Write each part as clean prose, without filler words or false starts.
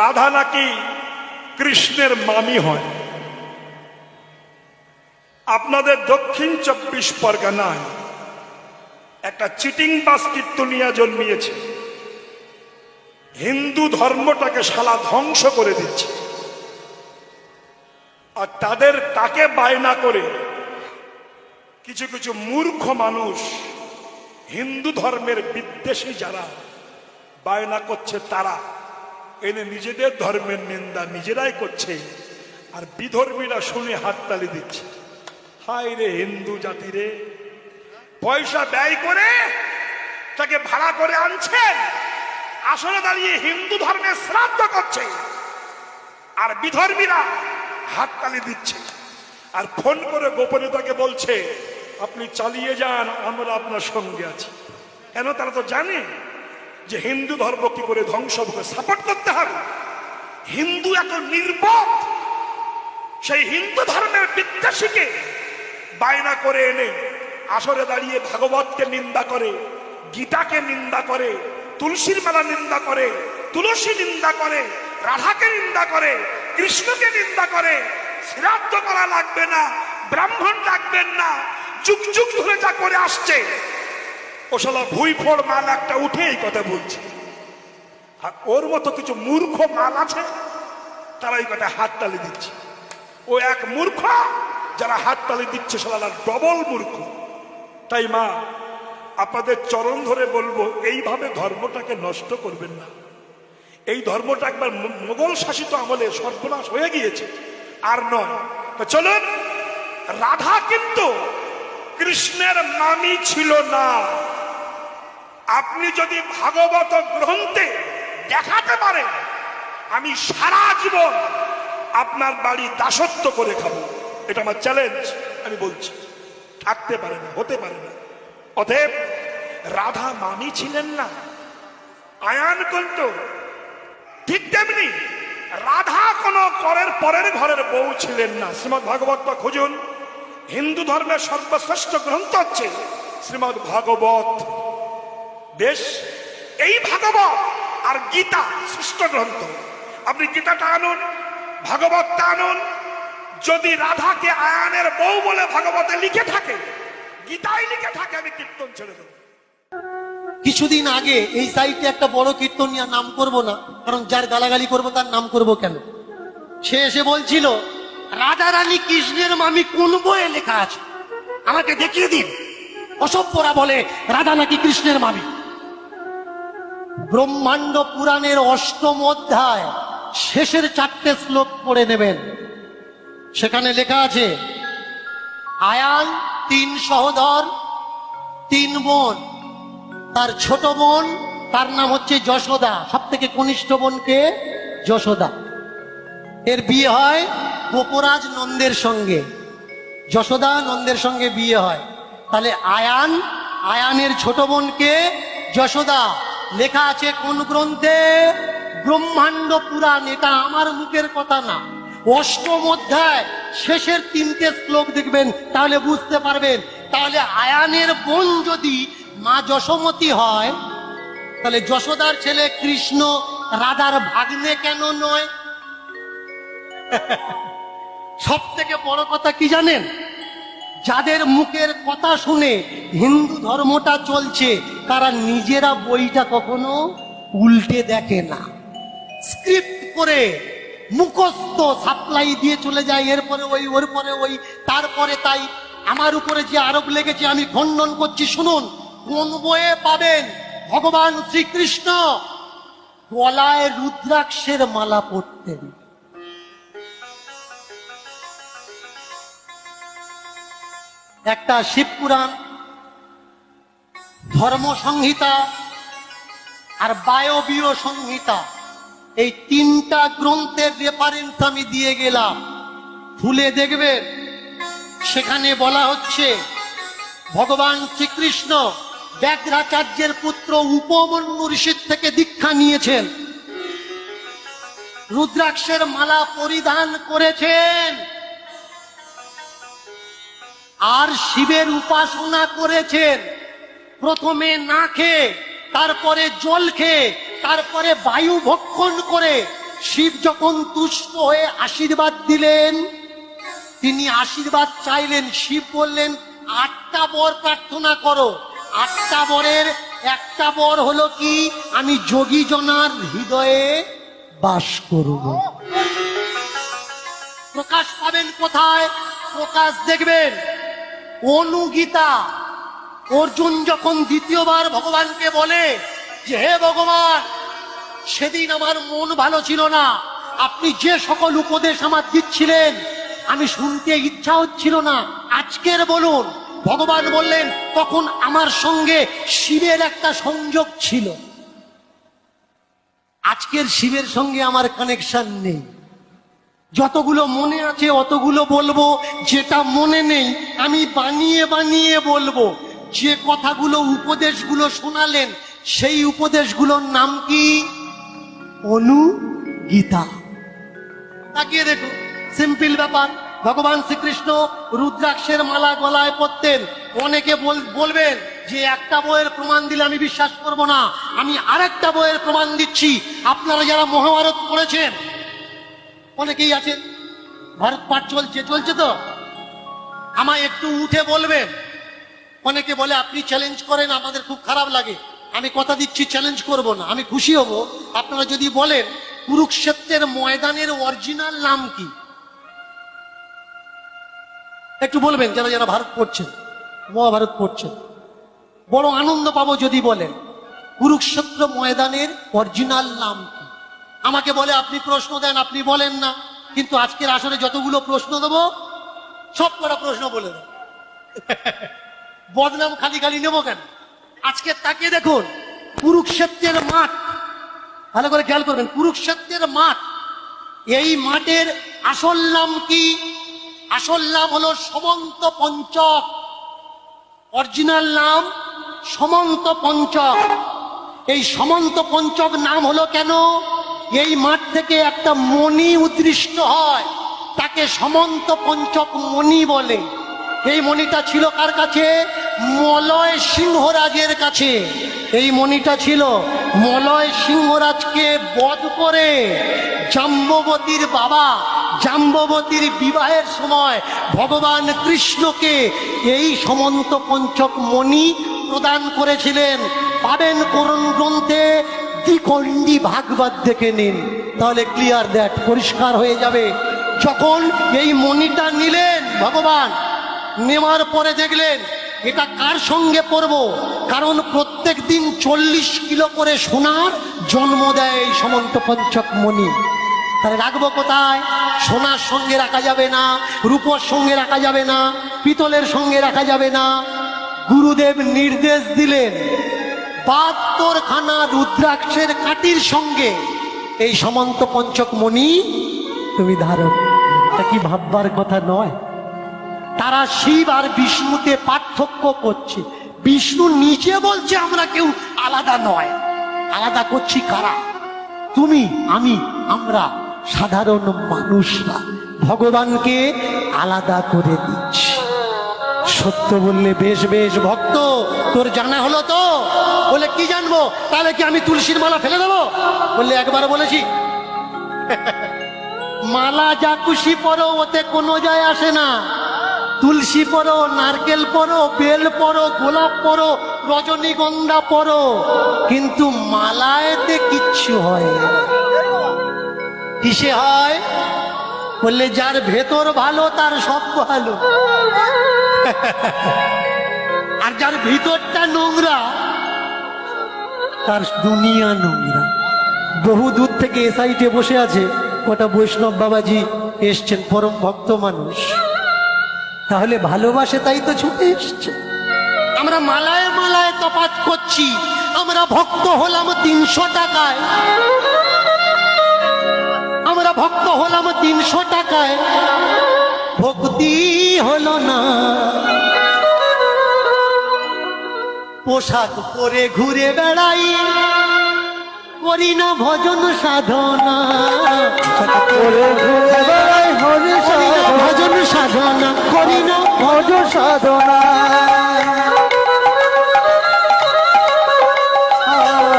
রাধা নাকি কৃষ্ণের মামি হয়। আপনাদের দক্ষিণ 24 পরগনায় একটা চিটিং বাস কীর্তনিয়া জন্মিয়েছে, হিন্দু ধর্মটাকে শালা ধ্বংস করে দিচ্ছে। আর তাদের তাকে বায়না করে কিছু কিছু মূর্খ মানুষ, হিন্দু ধর্মের বিদ্বেষী যারা বায়না করছে, তারা এনে নিজেদের ধর্মের নিন্দা নিজেরাই করছে, আর বিধর্মীরা শুনে হাততালি দিচ্ছে। হায় রে হিন্দু জাতি রে, পয়সা ব্যয় করে তাকে ভাড়া করে আনছেন, আসলে দাঁড়িয়ে হিন্দু ধর্মের শ্রাদ্ধ করছে, আর বিধর্মীরা হাততালি দিচ্ছে। আর ফোন করে গোপনে তাকে বলছে আপনি চালিয়ে যান, আমরা আপনার সঙ্গে আছি। কেন? তারা তো জানে যে হিন্দু ধর্ম কি করে ধ্বংস হবে, সাপোর্ট করতে হবে। হিন্দু এত নির্বোধ, সেই হিন্দু ধর্মের বিদ্বেষীকে বায়না করে এনে আসরে দাঁড়িয়ে ভাগবতকে নিন্দা করে, গীতাকে নিন্দা করে, তুলসীর মালা নিন্দা করে, তুলসী নিন্দা করে, রাধাকে নিন্দা করে, কৃষ্ণকে নিন্দা করে। শ্রাদ্ধ করা লাগবে না, ব্রাহ্মণ ডাকবেন না, যুগ যুগ ধরে যা করে আসছে, ও শালা ভুইফোড় মাল একটা উঠে এই কথা বলছে। আর ওর মতো কিছু মূর্খ মাল আছে, তারা এই কথা হাততালি দিচ্ছে। ও এক মূর্খ, যারা হাততালি দিচ্ছে শালা ডবল মূর্খ। তাই মা, আপনাদের চরণ ধরে বলবো, এইভাবে ধর্মটাকে নষ্ট করবেন না। এই ধর্মটা একবার মোগল শাসিত আমলে সর্বনাশ হয়ে গিয়েছে, আর নয়। তো চলুন, রাধা কিন্তু কৃষ্ণের মামি ছিল না। আপনি যদি ভাগবত গ্রন্থে দেখাতে পারেন, আমি সারা জীবন আপনার বাড়ি দাসত্ব করে খাবো, এটা আমার চ্যালেঞ্জ। আমি বলছি, থাকতে পারে না, হতে পারে না। অতএব রাধা মামি ছিলেন না, আয়ান কিন্তু ঠিক তেমনি রাধা কোন পরের ঘরের বউ ছিলেন না। শ্রীমৎ ভাগবত খুঁজুন, হিন্দু ধর্মের সর্বশ্রেষ্ঠ গ্রন্থ হচ্ছে শ্রীমৎ ভাগবত। বেশ, এই ভাগবত আর গীতা শ্রেষ্ঠ গ্রন্থ। আপনি গীতাটা আনুন, ভাগবতটা আনুন। যদি রাধাকে আয়ানের বউ বলে ভাগবতে লিখে থাকে, গীতায় লিখে থাকে, আমি কীর্তন ছেড়ে দেব। কিছুদিন আগে এই সাইটে একটা বড় কীর্তনিয়া, নাম করব না, কারণ যার গালাগালি করবো তার নাম করব কেন, সে এসে বলছিল রাধা রানী কৃষ্ণের মামি কোন বইয়ে লেখা আছে, আমাকে দেখিয়ে দিন। অসভ্যরা বলে রাধা নাকি কৃষ্ণের মামি। ব্রহ্মাণ্ড পুরাণের ৮ম অধ্যায় শেষের 4টে শ্লোক পড়ে নেবেন। সেখানে লেখা আছে, আয়ান 3 সহোদর, 3 বোন। তার ছোট বোন, তার নাম হচ্ছে যশোদা। সব থেকে কনিষ্ঠ বোনকে যশোদা। এর বিয়ে হয় গোপরাজ নন্দের সঙ্গে। যশোদা নন্দের সঙ্গে বিয়ে হয়। তাহলে আয়ানের ছোট বোনকে যশোদা। লেখা আছে কোন গ্রন্থে? ব্রহ্মাণ্ড পুরাণ। এটা আমার মুখের কথা না। ৮ম অধ্যায় শেষের 3টে শ্লোক দেখবেন, তাহলে বুঝতে পারবেন। তাহলে আয়ানের বোন যদি মা যশোমতী হয়, তাহলে যশোদার ছেলে কৃষ্ণ রাধার ভাগ্নে কেন নয়? সব থেকে বড় কথা কি জানেন? যাদের মুখের কথা শুনে হিন্দু ধর্মটা চলছে, তারা নিজেরা বইটা কখনো উল্টে দেখে না। স্ক্রিপ্ট করে মুখস্থ সাপ্লাই দিয়ে চলে যায়, এরপরে ওই, ওর পরে ওই, তারপরে তাই। আমার উপরে যে আরোপ লেগেছে আমি খণ্ডন করছি। শুনুন, কোন বইয়ে পাবেন ভগবান শ্রীকৃষ্ণ গলায় রুদ্রাক্ষের মালা পরতেন? একটা শিবপুরাণ, ধর্ম সংহিতা আর বায়বীয় সংহিতা, এই 3টা গ্রন্থের রেফারেন্স আমি দিয়ে গেলাম। খুলে দেখবেন, সেখানে বলা হচ্ছে ভগবান শ্রীকৃষ্ণ ব্যাঘ্রাচার্যের পুত্র উপমন্যু ঋষির থেকে দীক্ষা নিয়েছেন, রুদ্রাক্ষের মালা পরিধান করেছেন, আর শিবের উপাসনা করেছেন। প্রথমে না খেয়ে, তারপরে জল খেয়ে, তারপরে বায়ু ভক্ষণ করে শিব যখন তুষ্ট হয়ে আশীর্বাদ দিলেন, তিনি আশীর্বাদ চাইলেন, শিব বললেন 8টা বর প্রার্থনা করো। 8টা বরের একটা বর হলো কি, আমি যোগী জনার হৃদয়ে বাস করব। প্রকাশ পাবেন কোথায়? প্রকাশ দেখবেন অনুগীতা। অর্জুন যখন দ্বিতীয়বার ভগবানকে বলে যে হে ভগবান, সেদিন আমার মন ভালো ছিল না, আপনি যে সকল উপদেশ আমার দিচ্ছিলেন আমি শুনতে ইচ্ছা হচ্ছিল না, আজকের বলুন। ভগবান বললেন তখন আমার সঙ্গে শিবের একটা সংযোগ ছিল, আজকের শিবের সঙ্গে আমার কানেকশন নেই। যতগুলো মনে আছে অতগুলো বলবো, যেটা মনে নেই আমি বানিয়ে বানিয়ে বলবো। যে কথাগুলো উপদেশগুলো শোনালেন সেই উপদেশগুলোর নাম কি? অনুগীতা। তাকিয়ে দেখুন, সিম্পল ব্যাপার। ভগবান শ্রীকৃষ্ণ রুদ্রাক্ষের মালা গলায় পরতেন। অনেকে বলবেন যে একটা বইয়ের প্রমাণ দিলে আমি বিশ্বাস করব না, আমি আরেকটা বইয়ের প্রমাণ দিচ্ছি। আপনারা যারা মহাভারত পড়েছেন, অনেকেই আছেন, ভারত পাঠ চলছে তো, আমায় একটু উঠে বলবেন। অনেকে বলে আপনি চ্যালেঞ্জ করেন, আমাদের খুব খারাপ লাগে। আমি কথা দিচ্ছি চ্যালেঞ্জ করব না, আমি খুশি হব আপনারা যদি বলেন কুরুক্ষেত্রের ময়দানের অরিজিনাল নাম কি। একটু বলবেন যারা যারা ভারত পড়ছেন, মহাভারত পড়ছেন, বড় আনন্দ পাবো যদি বলেন কুরুক্ষেত্র ময়দানের অরিজিনাল নাম কি। আমাকে বলে আপনি প্রশ্ন দেন, আপনি বলেন না, কিন্তু আজকের আসরে যতগুলো প্রশ্ন দেবো সব কটা প্রশ্ন বলে দেব। বদনাম খালি খালি নেবো কেন? আজকে তাকে দেখুন, কুরুক্ষেত্রের মাঠ, ভালো করে খেয়াল করবেন, কুরুক্ষেত্রের মাঠ, এই মাঠের আসল নাম কি? আসল নাম হলো সমন্ত পঞ্চক। অরিজিনাল নাম সমন্ত পঞ্চক। এই সমন্ত পঞ্চক নাম হলো কেন? এই মাঠ থেকে একটা মণি উৎকৃষ্ট হয়, তাকে সমন্ত পঞ্চক মণি বলে। এই মণিটা ছিল কার কাছে? মলয় সিংহরাজের কাছে। এই মণিটা ছিল মলয় সিংহরাজকে বধ করে জাম্ববতীর বাবা, জাম্ববতীর বিবাহের সময় ভগবান কৃষ্ণকে এই সমন্ত পঞ্চক মণি প্রদান করেছিলেন। পাবেন কোরআন গ্রন্থে, দ্বিখণ্ডী ভাগবত দেখে নিন, তাহলে ক্লিয়ার দ্যাট, পরিষ্কার হয়ে যাবে। যখন এই মণিটা নিলেন ভগবান, নেওয়ার পরে দেখলেন এটা কার সঙ্গে পরব, কারণ প্রত্যেক দিন 40 কিলো করে সোনার জন্ম দেয় এই সমন্ত পঞ্চক মণি। তাহলে রাখবো কোথায়? সোনার সঙ্গে রাখা যাবে না, রূপোর সঙ্গে রাখা যাবে না, পিতলের সঙ্গে রাখা যাবে না। গুরুদেব নির্দেশ দিলেন 72 খানা রুদ্রাক্ষের কাঠির সঙ্গে এই সমন্ত পঞ্চক মণি তুমি ধারণ। এটা কি ভাববার কথা নয়? তারা শিব আর বিষ্ণুতে পার্থক্য করছে। বিষ্ণু নিজে বলছে আমরা কেউ আলাদা নয়। আলাদা করছি কারা? তুমি, আমি, আমরা সাধারণ মানুষরা ভগবানকে আলাদা করে দিচ্ছি। সত্য বললে বেশ বেশ ভক্ত, তোর জানা হলো তো? বলে কি জানবো? তাহলে কি আমি তুলসীর মালা ফেলে দেবো? বললে একবার বলেছি মালা যা খুশি পরো, ওতে কোনো যায় আসে না। তুলসী পরো, নারকেল পরো, বেল পরো, গোলাপ পরো, রজনীগন্ধা পরো, কিন্তু মালায়তে কিচ্ছু হয় না। কিসে হয়? বললে যার ভেতর ভালো তার সব ভালো, আর যার ভিতরটা নোংরা তার দুনিয়া নোংরা। বহু দূর থেকে এ সাইডে বসে আছে কটা বৈষ্ণব বাবাজি এসছেন, পরম ভক্ত মানুষ, তাহলে ভালোবাসে তাই তো ছুটে এসছে। আমরা মালায় মালায় তফাৎ করছি। আমরা ভক্ত হলাম 300 টাকায়, আমরা ভক্ত হলাম 300 টাকায়, ভক্তি হলো না। পোশাক পরে ঘুরে বেড়াই, করি না ভজন সাধনা, ভজন সাধনা করি না, ভজন সাধনা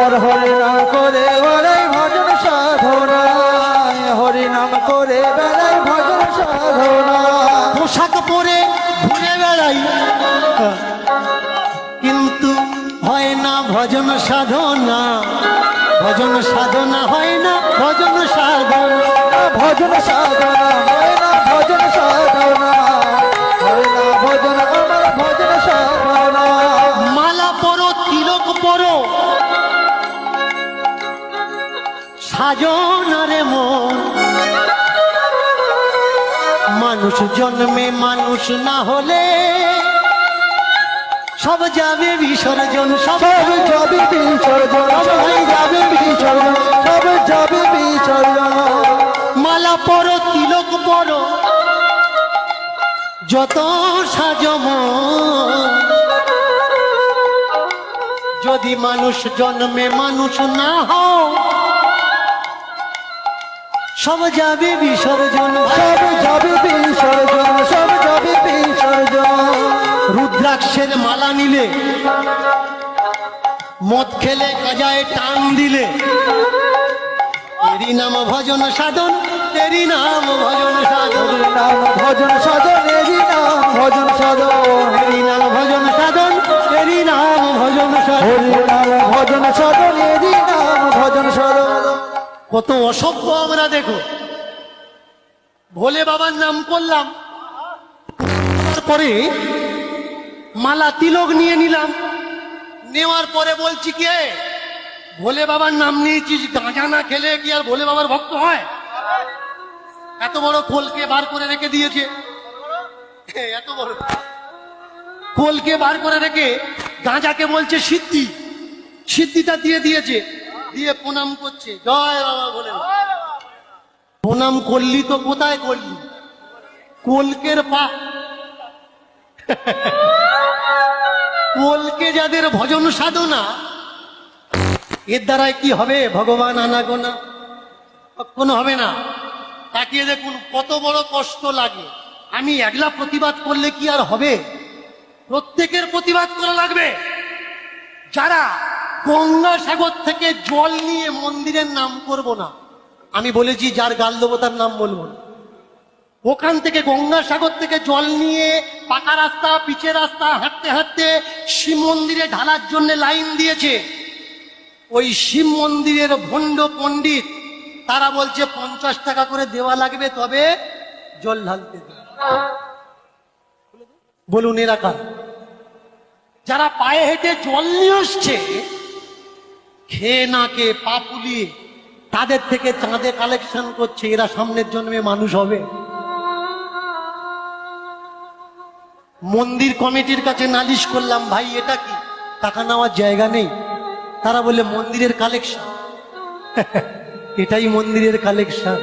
আর হরে না করে বলে ভজন সাধনা। হরি নাম করে বেড়াই ভজন সাধনা। পোশাক পরে ঘুরে বেড়াই, কিন্তু হয় না ভজন সাধনা, ভজন সাধনা হয় না, ভজন সাধনা। ভজন সাধনা হয় না, ভজন সাধনা হয় না, ভজন আমার ভজন সাধনা। মালা পরো, তিলক পরো, সাজনারে মন। মানুষ জন্মে মানুষ না হলে সব যাবে বিসর্জন, সব সব যাবে বিসর্জন, সবাই যাবে বিসর্জন, সব যাবে বিসর্জন। মালা পরো, তিলক পরো, যত সাজম, যদি মানুষ জন্মে মানুষ না হও সব যাবে বিসর্জন, সব যাবে বিসর্জন, সব যাবে বিসর্জন। রুদ্রাক্ষের মালা নিলে, মদ খেলে গাজায় টান দিলে, এরই নাম ভজন সাধন, এরই নাম ভজন সাধন, হরি নাম ভজন সাধন, এরই নাম ভজন সাধন, এরই নাম ভজন সাধন, এরই নাম ভজন সাধন। হরি নাম ভজন সাধন, এরই নাম ভজন সাধন। কত অসভ্য আমরা দেখো, ভোলে বাবার নাম করলাম, তারপরে মালা তিলক নিয়ে নিলাম, নেওয়ার পরে বলছি কে ভোলে বাবার নাম নিয়েছিস, গাঁজা না খেলে কি আর ভোলে বাবার ভক্ত হয়? এত বড় কোলকে বার করে রেখে দিয়েছে, এত বড় কোলকে বার করে রেখে গাঁজাকে বলছে সিদ্ধি, সিদ্ধিটা দিয়ে দিয়েছে, দিয়ে প্রণাম করছে, জয় বাবা ভোলে বাবা। প্রণাম করলি তো কোথায় করলি? কোলকের পা। কোলকে যাদের ভজন সাধনা, এর দ্বারাই কি হবে ভগবান আনাগোনা? কখনো হবে না। তাকিয়ে দেখুন কত বড় কষ্ট লাগে। আমি একলা প্রতিবাদ করলে কি আর হবে? প্রত্যেকের প্রতিবাদ করা লাগবে। যারা গঙ্গাসাগর থেকে জল নিয়ে মন্দিরের নাম করব না, আমি বলেছি যার গাল দেবো তার নাম বলবো না, ওখান থেকে গঙ্গাসাগর থেকে জল নিয়ে পাকা রাস্তা, পিচের রাস্তা হাঁটতে হাঁটতে শিব মন্দিরে ঢালার জন্য লাইন দিয়েছে। ওই শিব মন্দিরের ভণ্ড পণ্ডিত তারা বলছে 50 টাকা করে দেওয়া লাগবে, তবে জল ঢালতে দেবে। বলুন এরা কার? যারা পায়ে হেঁটে জল নিয়ে আসছে, খেয়ে না কে পা পুলিয়ে তাদের থেকে চাঁদে কালেকশন করছে, এরা সামনের জন্মে মানুষ হবে? মন্দির কমিটির কাছে নালিশ করলাম, ভাই এটা কি, টাকা নেওয়ার জায়গা নেই। তারা বলে মন্দিরের কালেকশন। এটাই মন্দিরের কালেকশন।